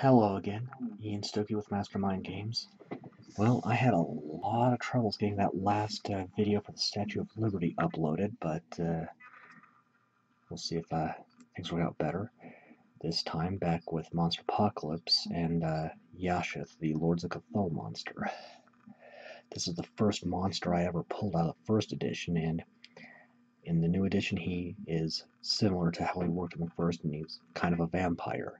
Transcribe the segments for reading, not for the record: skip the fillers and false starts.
Hello again, Ian Stokey with Mastermind Games. Well, I had a lot of troubles getting that last video for the Statue of Liberty uploaded, but we'll see if things work out better. This time back with Monsterpocalypse and Yasheth, the Lords of Cthul monster. This is the first monster I ever pulled out of the first edition, and in the new edition he is similar to how he worked in the first, and he's kind of a vampire.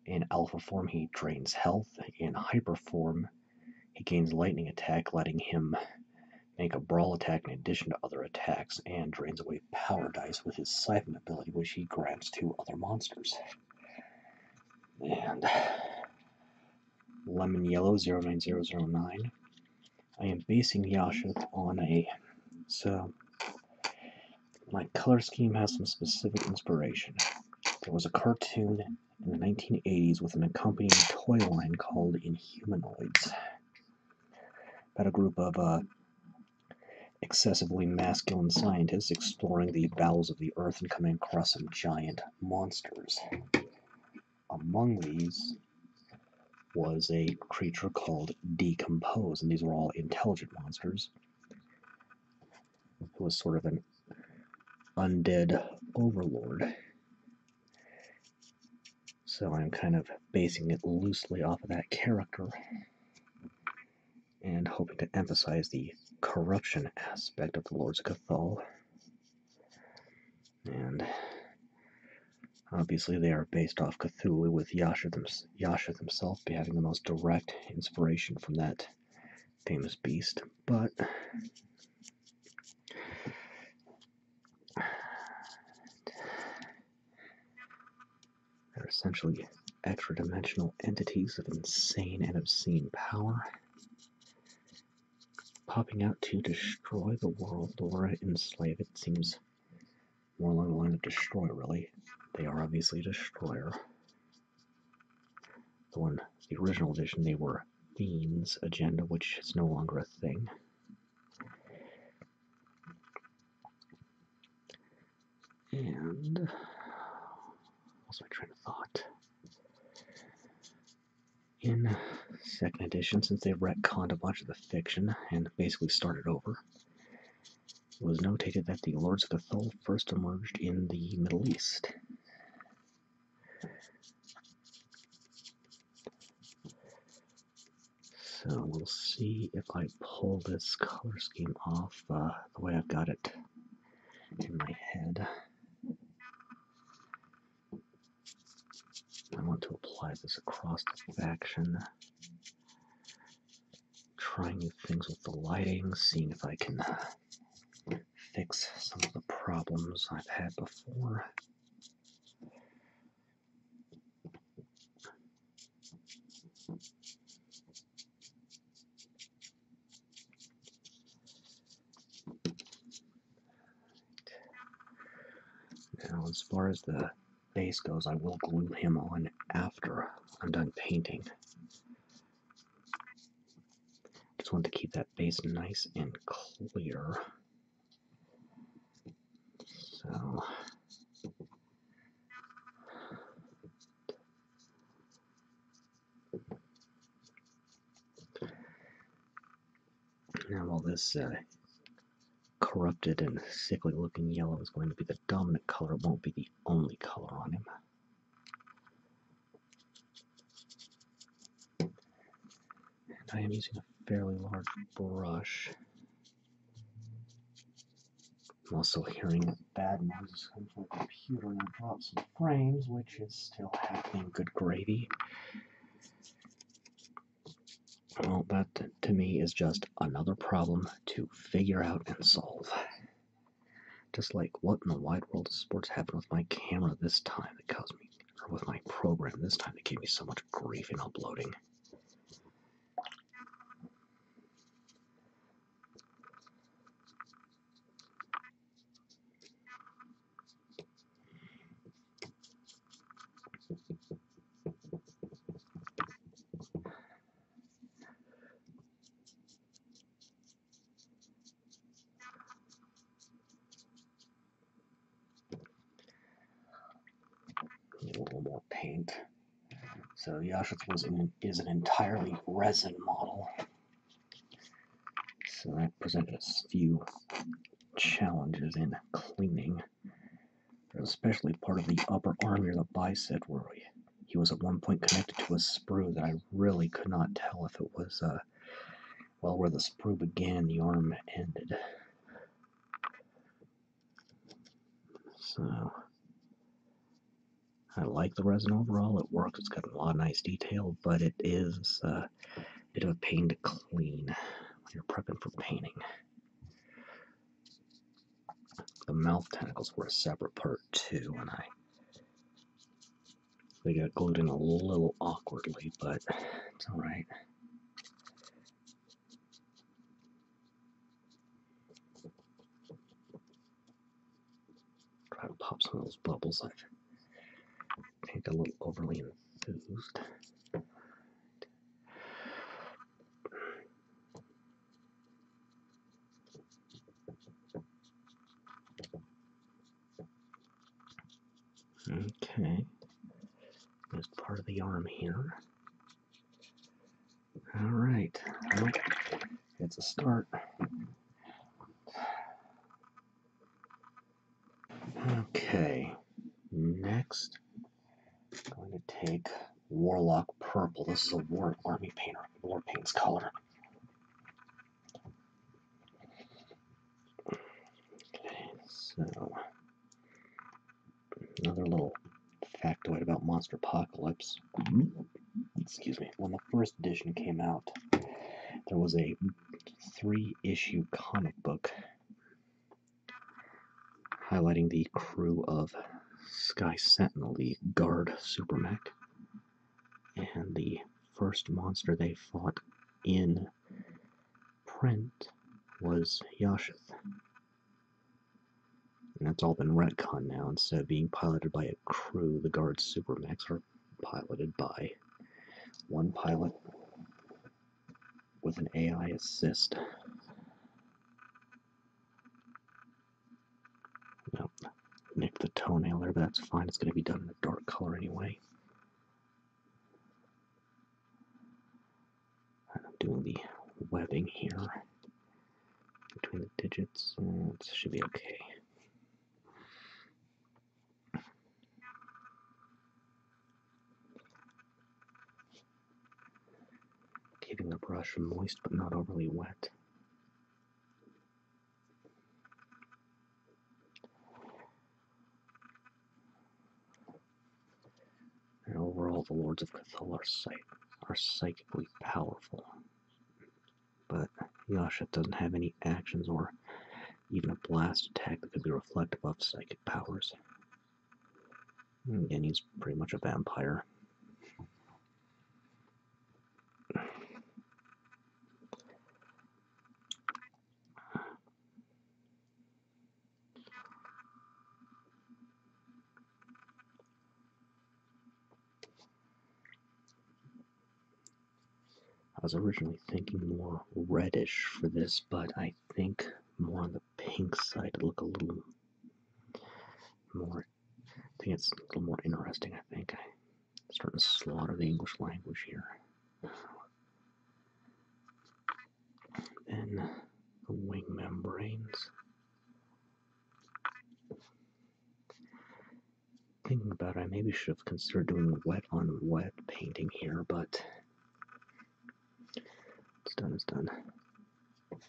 In alpha form, he drains health. In hyper form, he gains lightning attack, letting him make a brawl attack in addition to other attacks, and drains away power dice with his siphon ability, which he grants to other monsters. And Lemon Yellow 09009. I am basing Yasheth on so my color scheme has some specific inspiration. There was a cartoon in the 1980s with an accompanying toy line called Inhumanoids, about a group of excessively masculine scientists exploring the bowels of the earth and coming across some giant monsters. Among these was a creature called Decompose, and these were all intelligent monsters. It was sort of an undead overlord. So I'm kind of basing it loosely off of that character and hoping to emphasize the corruption aspect of the Lords of Cthul. And obviously they are based off Cthulhu, with Yasheth himself having the most direct inspiration from that famous beast. But they're essentially extra-dimensional entities of insane and obscene power, popping out to destroy the world or enslave it. Seems more along the line of destroy, really. They are obviously a destroyer. Though in the original edition they were Fiend's agenda, which is no longer a thing. And what's my train of thought? In second edition, since they retconned a bunch of the fiction and basically started over, it was notated that the Lords of Cthul first emerged in the Middle East. So we'll see if I pull this color scheme off the way I've got it in my head. I want to apply this across the faction, trying new things with the lighting, seeing if I can fix some of the problems I've had before. Now, as far as the base goes, I will glue him on after I'm done painting. Just want to keep that base nice and clear. So now while this corrupted and sickly looking yellow is going to be the dominant color, it won't be the only color on him. And I am using a fairly large brush. I'm also hearing bad noises coming from the computer, and I dropped some frames, which is still happening. Good gravy. Well, that to me is just another problem to figure out and solve. Just like what in the wide world of sports happened with my camera this time that caused me, or with my program this time that gave me so much grief in uploading. Need a little more paint. So Yasheth is an entirely resin model. So that presented a few challenges in cleaning. Especially part of the upper arm near the bicep where he was at one point connected to a sprue that I really could not tell if it was, well, where the sprue began, the arm ended. So, I like the resin overall. It works. It's got a lot of nice detail, but it is a bit of a pain to clean when you're prepping for painting. The mouth tentacles were a separate part too, and they got glued in a little awkwardly, but it's alright. Try to pop some of those bubbles. I think a little overly enthused. Okay, there's part of the arm here. Alright, well, it's a start. Okay, next, I'm going to take Warlock Purple. This is a Army Painter, Warpaints color. Okay, so, another little factoid about Monsterpocalypse. Excuse me. When the first edition came out, there was a 3-issue comic book highlighting the crew of Sky Sentinel, the guard supermech, and the first monster they fought in print was Yasheth. And that's all been retconned now. Instead of being piloted by a crew, the guard supermechs are piloted by one pilot with an AI assist. Nope, nicked the toenail there, but that's fine. It's going to be done in a dark color anyway. I'm doing the webbing here between the digits. It should be okay. Keeping the brush moist but not overly wet. And overall, the Lords of Cthul are psychically powerful. But Yasheth doesn't have any actions or even a blast attack that could be reflective of psychic powers. And again, he's pretty much a vampire. I was originally thinking more reddish for this, but I think more on the pink side to look a little more, I think it's a little more interesting, I think. I'm starting to slaughter the English language here. Then the wing membranes. Thinking about it, I maybe should have considered doing wet on wet painting here, but it's done, it's done. We'll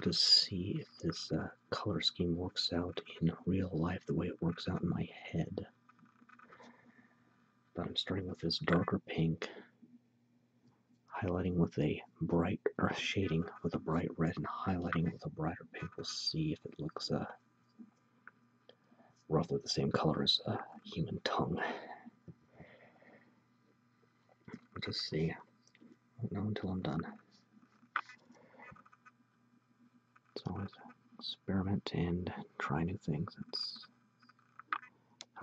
just see if this color scheme works out in real life the way it works out in my head. But I'm starting with this darker pink, highlighting with a bright, or shading with a bright red and highlighting with a brighter pink. We'll see if it looks roughly the same color as a human tongue. We'll just see. Won't know until I'm done. It's always experiment and try new things.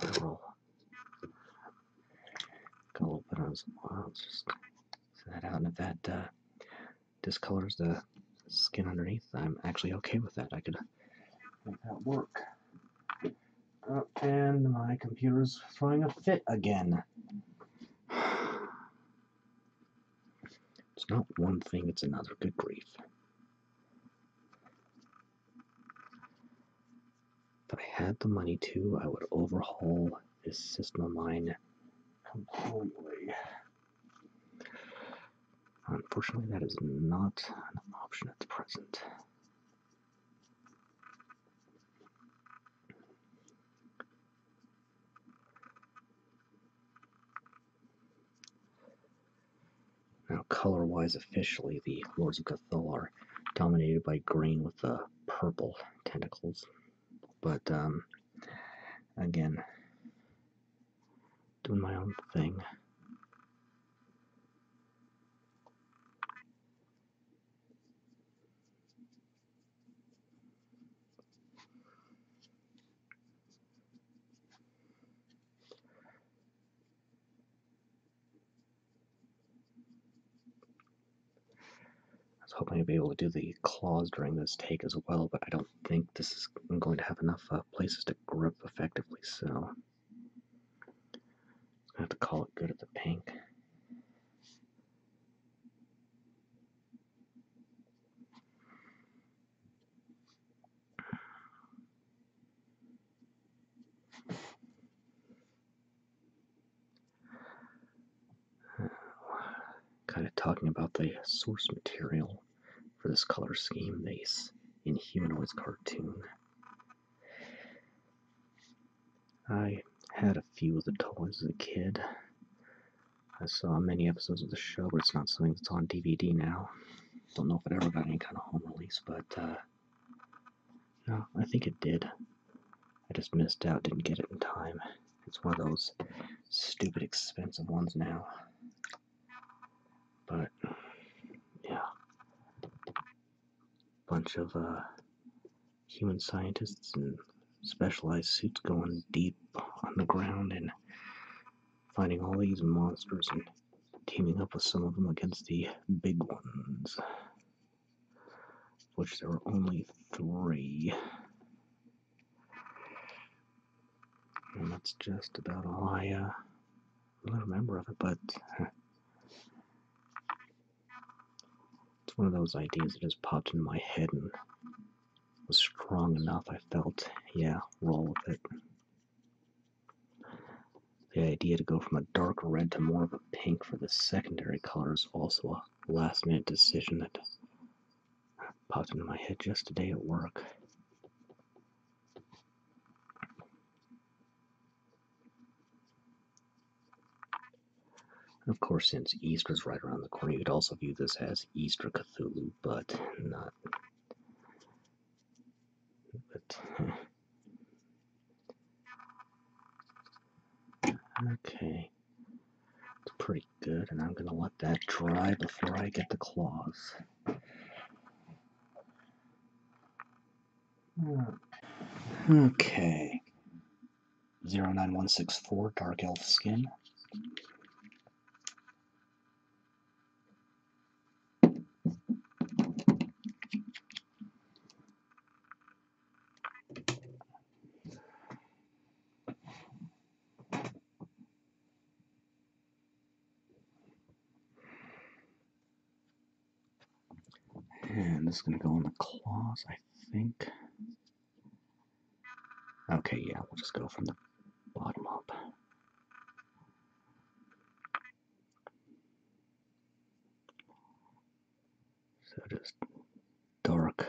That's how I roll. Got a little bit on as well. Let's just set that out, and if that discolors the skin underneath, I'm actually okay with that. I could make that work. And my computer's throwing a fit again. It's not one thing, it's another. Good grief. If I had the money to, I would overhaul this system of mine completely. Unfortunately, that is not an option at the present. Now, color-wise, officially, the Lords of Cthul are dominated by green with the purple tentacles. But, again, doing my own thing. I was hoping I'd be able to do the claws during this take as well, but I don't think this is going to have enough places to grip effectively, so I'm going to have to call it good at the pink. Kind of talking about the source material for this color scheme, this Inhumanoids cartoon. I had a few of the toys as a kid. I saw many episodes of the show, but it's not something that's on DVD now. Don't know if it ever got any kind of home release, but no, I think it did. I just missed out, didn't get it in time. It's one of those stupid expensive ones now. But, yeah. Bunch of human scientists in specialized suits going deep on the ground and finding all these monsters and teaming up with some of them against the big ones, which there were only 3. And that's just about all I really remember of it, but it's one of those ideas that just popped into my head and was strong enough. I felt, yeah, roll with it. The idea to go from a dark red to more of a pink for the secondary color is also a last-minute decision that popped into my head just today at work. Of course, since Easter's right around the corner, you could also view this as Easter Cthulhu, but not. Okay. It's pretty good, and I'm going to let that dry before I get the claws. Okay. 09164 Dark Elf Skin. And this is going to go in the claws, I think. Okay, yeah, we'll just go from the bottom up. So just dark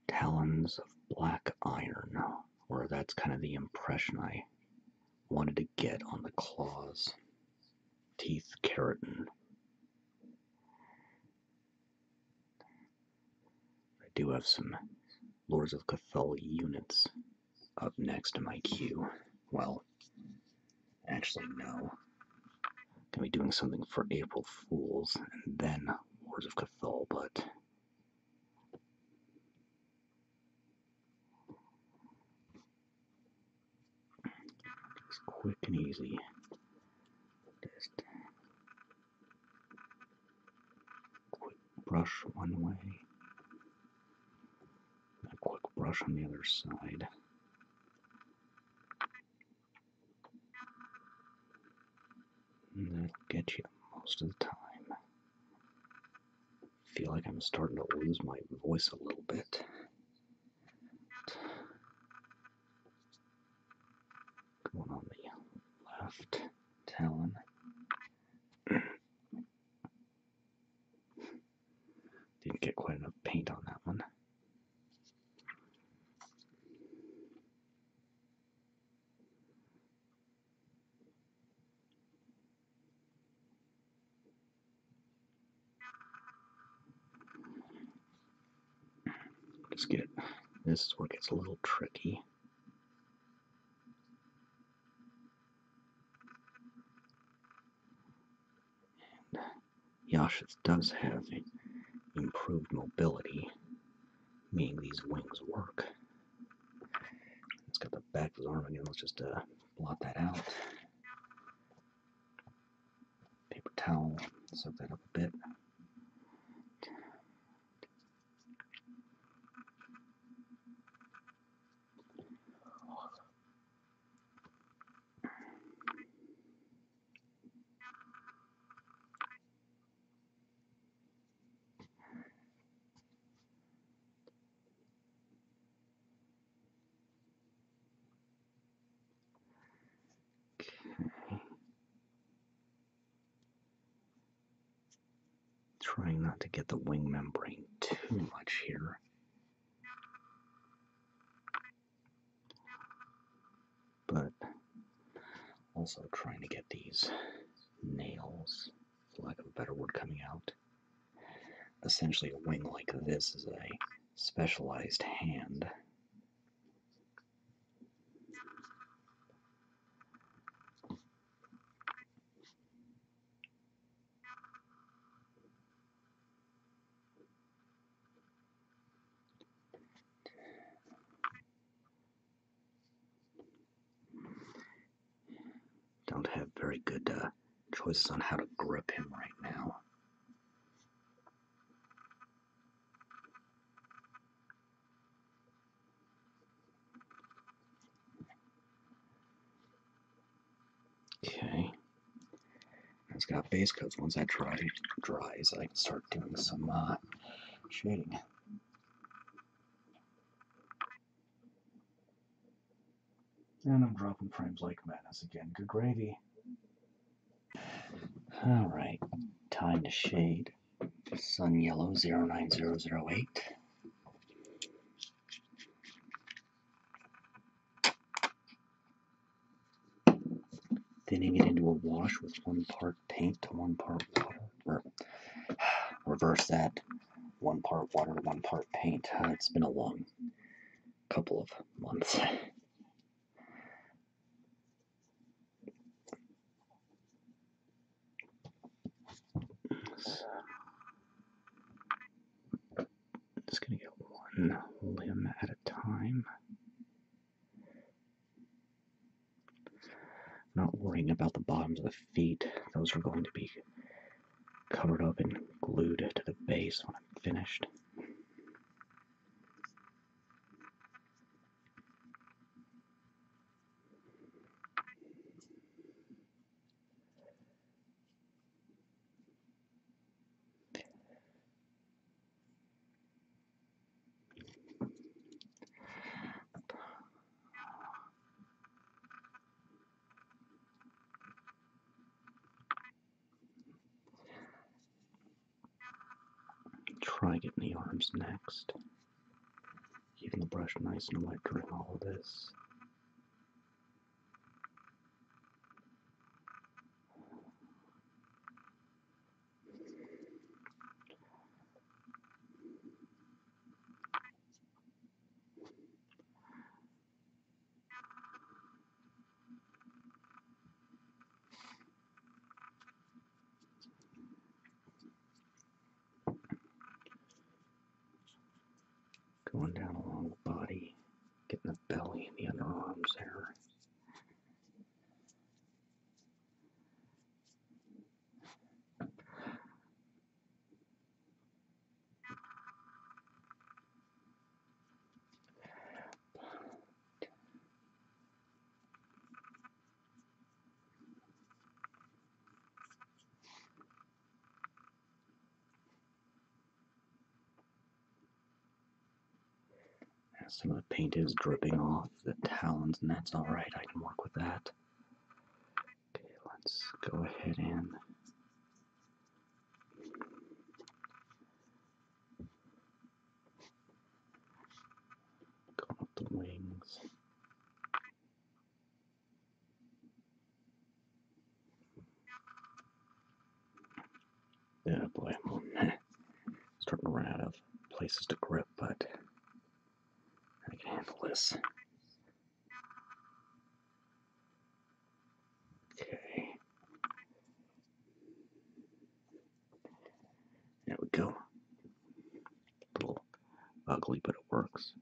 talons of black iron, or that's kind of the impression I wanted to get on the claws. Teeth, keratin. I do have some Lords of Cthul units up next in my queue. Well, actually, no. Gonna be doing something for April Fools and then Lords of Cthul, but just quick and easy. Just quick brush one way, and a quick brush on the other side. And that'll get you most of the time. I feel like I'm starting to lose my voice a little bit. Going on the left talon. Didn't get quite enough paint on that one. This is where it gets a little tricky. And Yasheth does have improved mobility, meaning these wings work. It's got the back of his arm again. Let's just blot that out. Paper towel, soak that up a bit. Trying not to get the wing membrane too much here. But also trying to get these nails, for lack of a better word, coming out. Essentially, a wing like this is a specialized hand. Don't have very good choices on how to grip him right now. Okay. It's got base coats. Once that dries, I can start doing some shading. And I'm dropping frames like madness again. Good gravy. Alright, time to shade. Sun Yellow 09008. Thinning it into a wash with 1 part paint to 1 part water. Or reverse that. 1 part water to 1 part paint. It's been a long couple of months. So, just gonna get 1 limb at a time. Not worrying about the bottoms of the feet. Those are going to be covered up and glued to the base when I'm finished. Try getting the arms next. Keeping the brush nice and wet during all of this. Going down along the body, getting the belly and the underarms there. Some of the paint is dripping off the talons, and that's alright. I can work with that. Okay, let's go ahead and go up the wings. Oh boy, I'm starting to run out of places to grip, but I can handle this. Okay. There we go. A little ugly, but it works.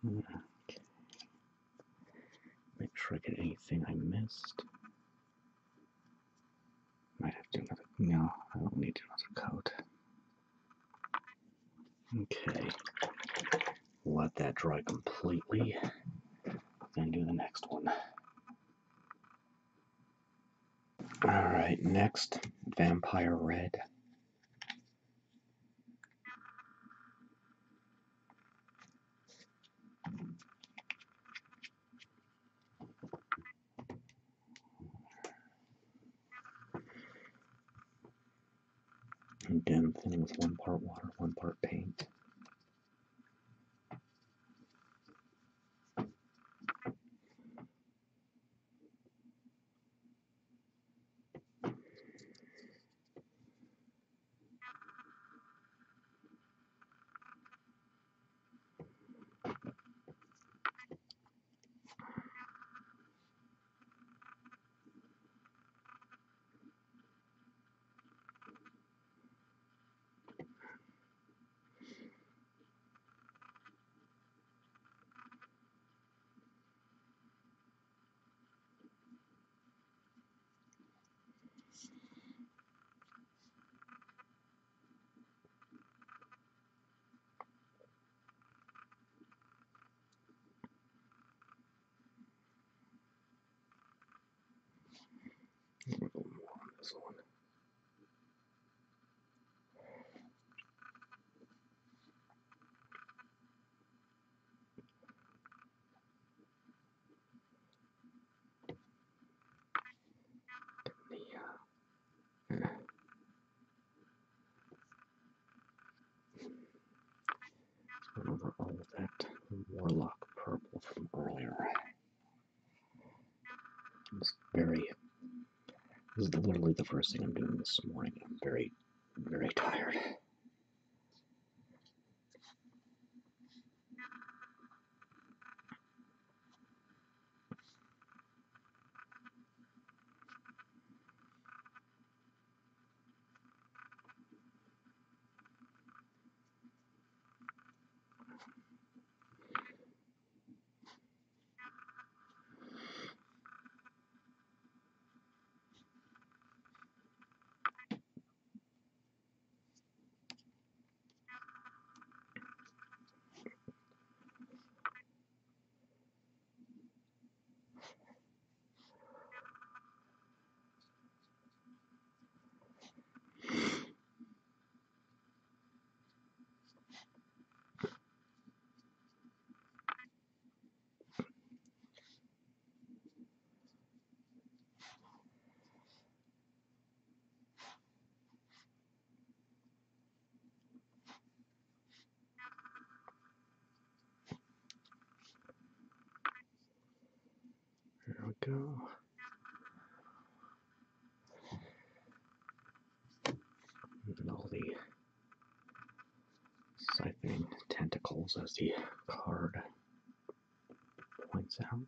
Okay. Make sure I get anything I missed. Might have to do another. No, I don't need to do another coat. Okay. Let that dry completely. Then do the next one. Alright, next, Vampire Red. Again, thinning with 1 part water, 1 part paint. A little more on this one. Let's go over all of that Warlock purple from earlier. This is literally the first thing I'm doing this morning. I'm very, very tired. There we go. And all the siphoning tentacles, as the card points out.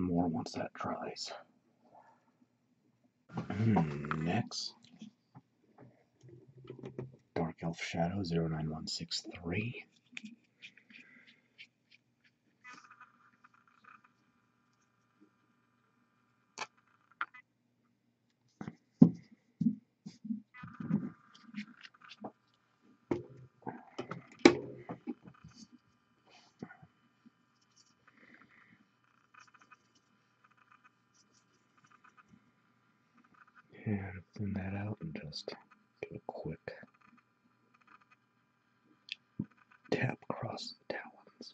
more once that dries. Next, Dark Elf Shadow 09163. And thin that out and just give a quick tap across the talons.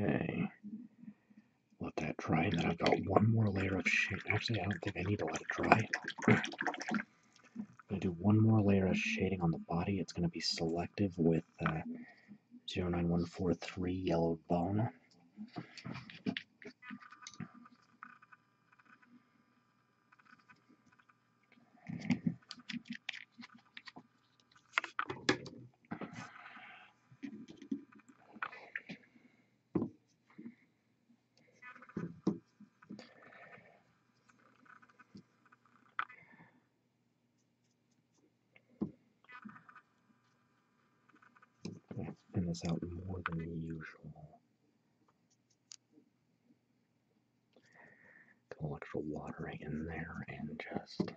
Okay, let that dry, and then I've got one more layer of shade. Actually, I don't think I need to let it dry. I'm going to do one more layer of shading on the body. It's going to be selective with 09143 Yellow Bone. Thin this out more than usual. Get a little extra water right in there and just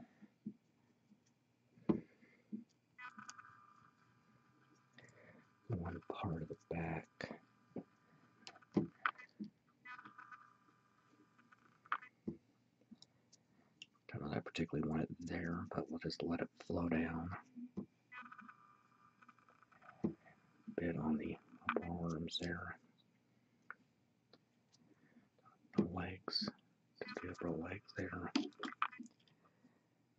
one part of the back. Don't know that I particularly want it there, but we'll just let it flow down. A bit on the upper arms there. The legs, just the upper legs there.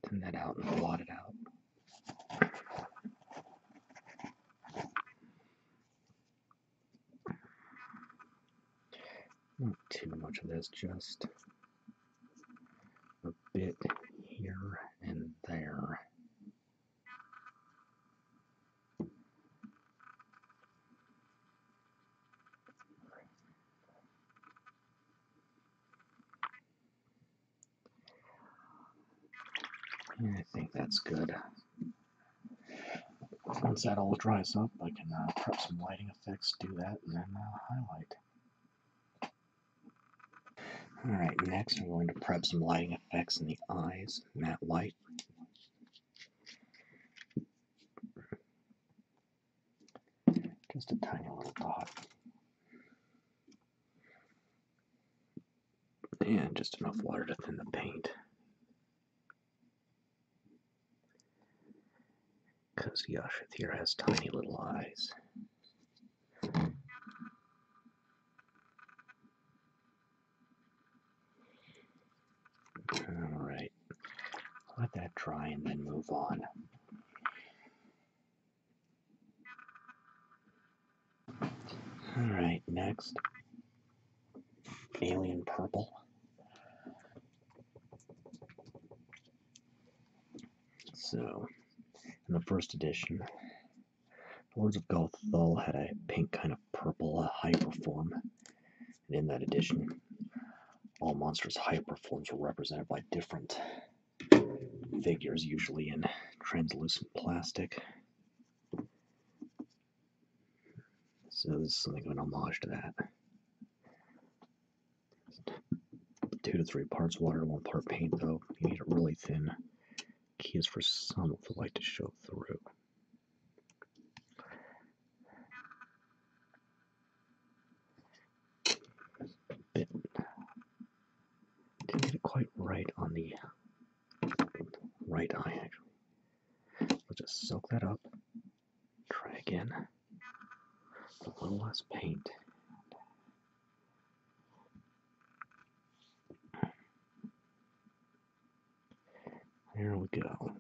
Thin that out and blot it out. Not too much of this, just a bit here and there. And I think that's good. Once that all dries up, I can prep some lighting effects, do that, and then highlight. Alright, next I'm going to prep some lighting effects in the eyes, matte white. Just a tiny little dot. And just enough water to thin the paint. Because Yasheth here has tiny little eyes. Alright, let that dry and then move on. Alright, next, Alien Purple. So, in the first edition, Lords of Cthul had a pink kind of purple hyperform. And in that edition, all monsters' hyperforms were represented by different figures, usually in translucent plastic. So this is something of an homage to that. 2 to 3 parts water, 1 part paint though. You need it really thin. Key is for some of the light to show through. Didn't get it quite right on the right eye, actually. Let's just soak that up. Try again. A little less paint. There we go.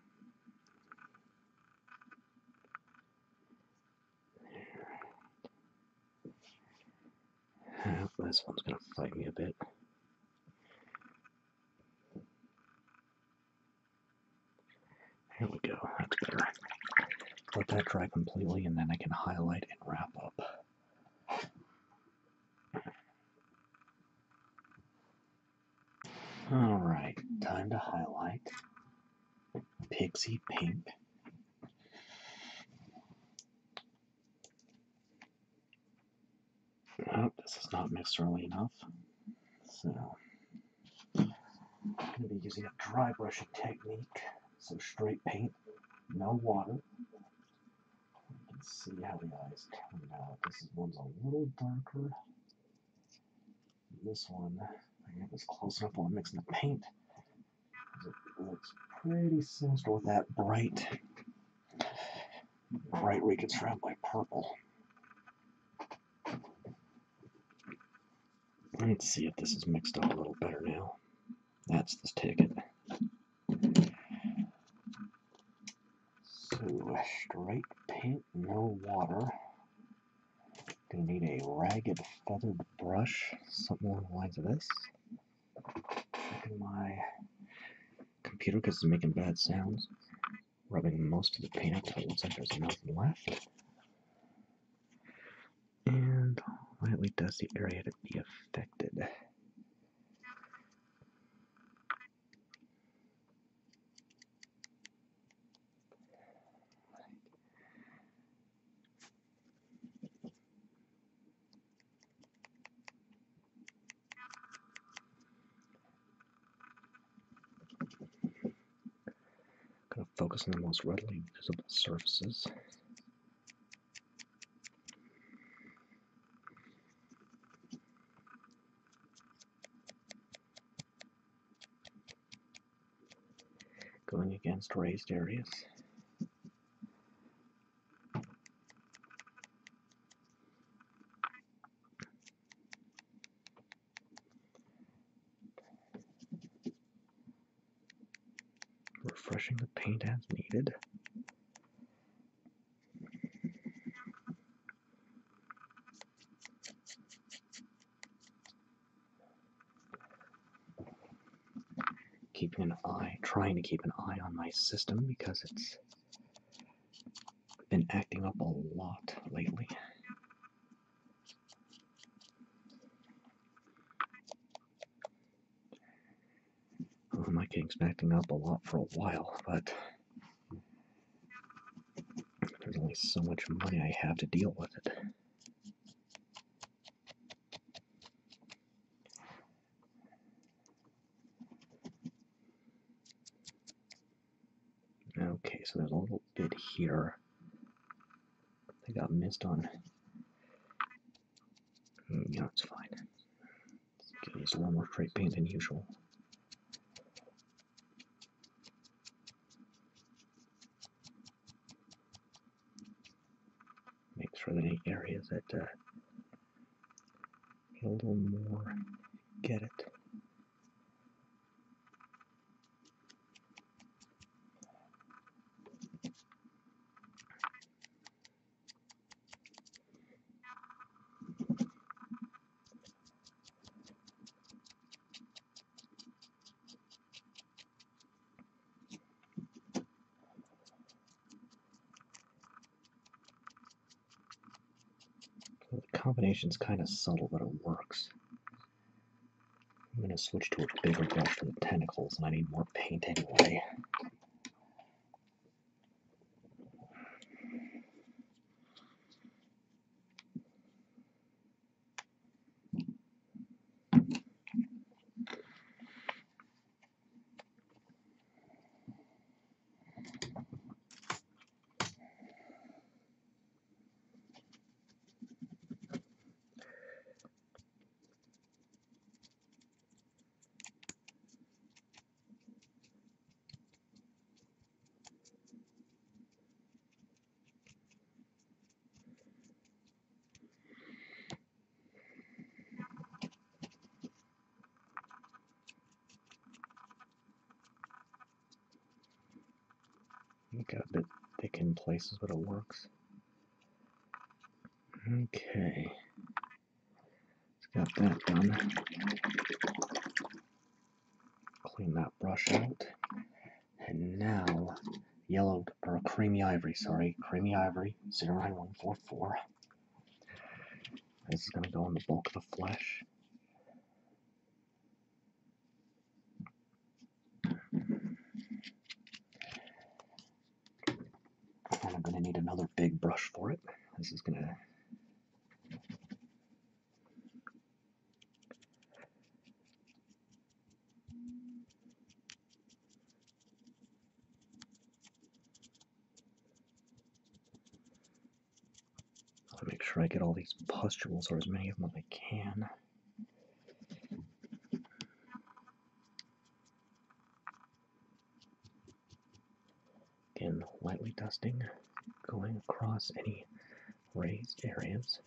This one's going to fight me a bit. Here we go. That's better. Let that dry completely, and then I can highlight and wrap up. Alright, time to highlight. Pixie pink. Oh, this is not mixed early enough. So, I'm going to be using a dry brushing technique. So straight paint, no water. You can see how the eyes turned out. This one's a little darker. This one, I get this close enough while I'm mixing the paint. It looks pretty sinister with that bright region surrounded by purple. Let's see if this is mixed up a little better now. That's the ticket. So, straight paint, no water. Gonna need a ragged feathered brush, something along the lines of this. Checking my computer because it's making bad sounds. Rubbing most of the paint up until it looks like there's nothing left. And lightly dust the area to be affected. Gonna focus on the most readily visible surfaces. Going against raised areas. Refreshing the paint as needed. Keeping an eye, trying to keep an eye on my system because it's been acting up a lot lately. Well, my game's been acting up a lot for a while, but there's only so much money I have to deal with it. Okay, so there's a little bit here. I got missed on. No, it's fine. Let's use a little more straight paint than usual. Make sure that any areas that need a little more, get it. The combination's kind of subtle, but it works. I'm going to switch to a bigger brush for the tentacles, and I need more paint anyway. It got a bit thick in places, but it works. Okay. Got that done. Clean that brush out. And now, yellow, or creamy ivory, sorry. Creamy ivory, 09144. This is going to go in the bulk of the flesh. And I'm going to need another big brush for it. This is going to... I'll make sure I get all these pustules, or as many of them as I can. Again, lightly dusting, going across any raised areas.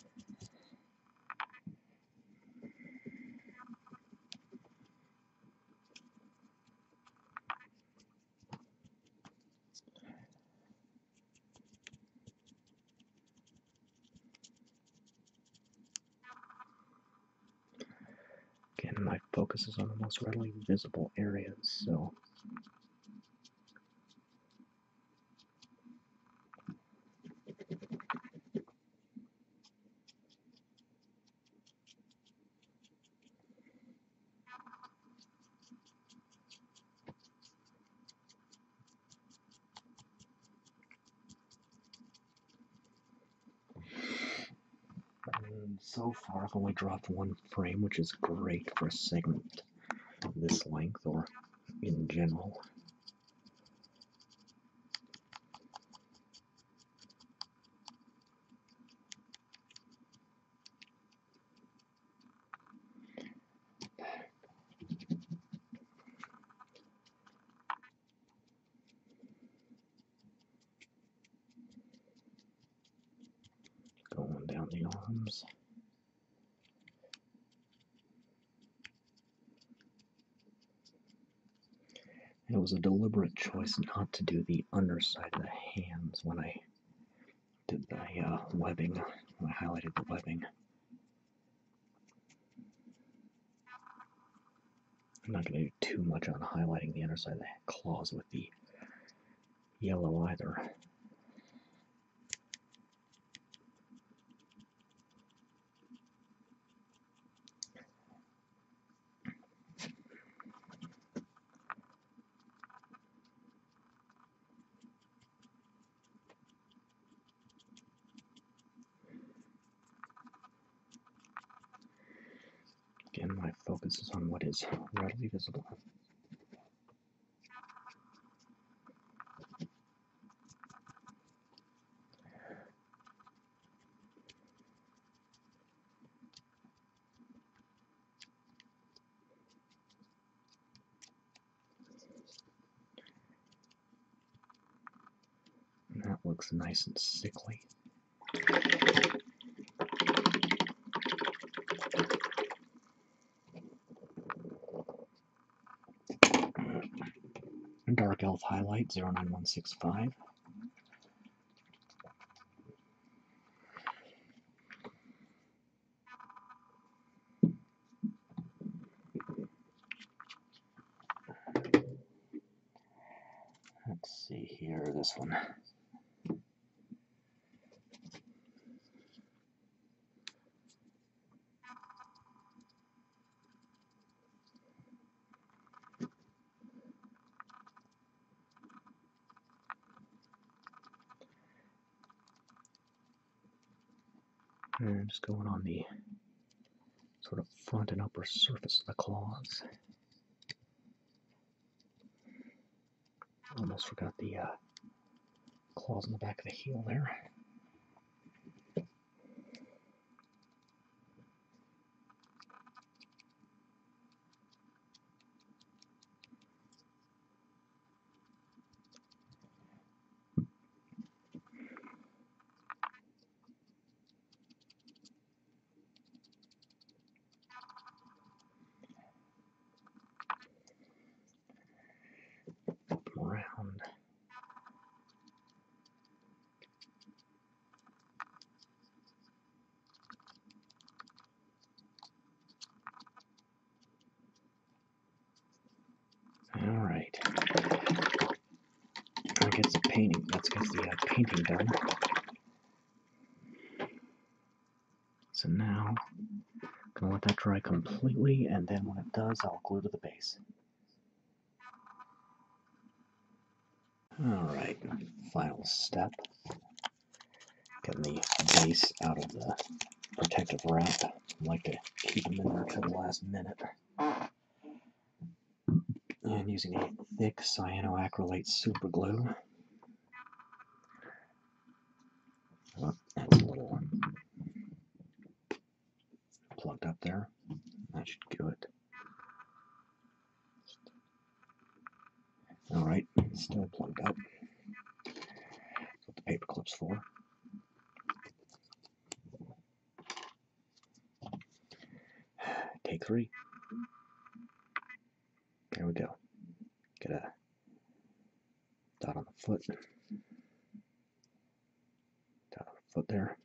Again, my focus is on the most readily visible areas, so and so far I've only dropped one frame, which is great for a segment this length, or in general. Going down the arms. It was a deliberate choice not to do the underside of the hands when I did the webbing, when I highlighted the webbing. I'm not going to do too much on highlighting the underside of the claws with the yellow either. Again, my focus is on what is readily visible. And that looks nice and sickly. Dark Elf Highlight 09165. Let's see here, this one. And just going on the sort of front and upper surface of the claws. Almost forgot the claws in the back of the heel there. Around. gets the painting. That gets the painting done. So now, I'm gonna let that dry completely, and then when it does, I'll glue to the base. All right, final step. Getting the base out of the protective wrap. I like to keep them in there to the last minute. And using a thick cyanoacrylate super glue. Oh, that's a little plugged up there. That should do it. Alright, still plugged up. That's what the paper clip's for. Take 3. There we go. Get a dot on the foot. Dot on the foot there.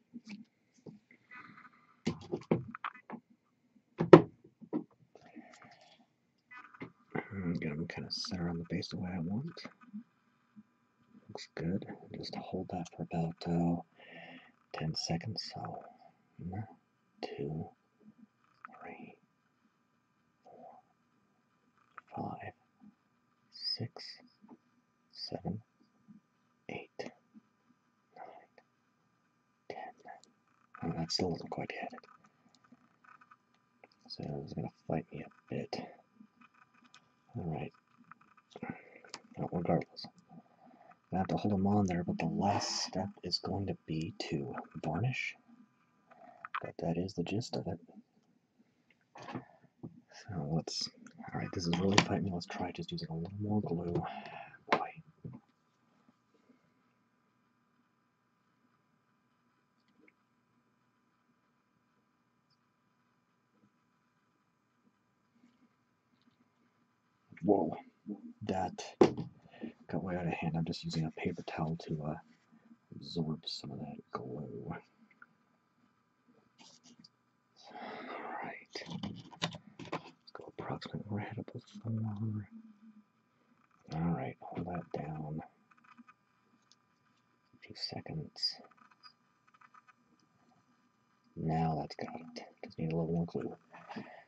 Get them kind of center on the base the way I want. Looks good. Just hold that for about 10 seconds. So 1, 2, 3, 4, 5, 6, 7, 8, 9, 10. Oh, that still doesn't quite hit it. So it's going to fight me a bit. Alright. Well, regardless. I have to hold them on there, but the last step is going to be to varnish. But that is the gist of it. So let's... Alright, this is really fighting me. Let's try just using a little more glue. Boy. Whoa. That got way out of hand. I'm just using a paper towel to absorb some of that glue. Alright. Let's go approximately where I had it before. Alright, hold that down. A few seconds. Now that's got it. Just need a little more glue.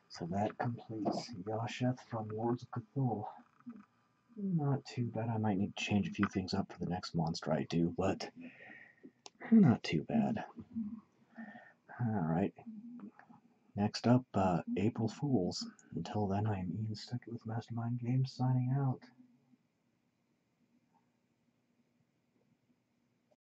So that completes Yasheth from Lords of Cthul. Not too bad. I might need to change a few things up for the next monster I do, but not too bad. Alright. Next up, April Fools. Until then, I am Ian Stuckey with Mastermind Games, signing out.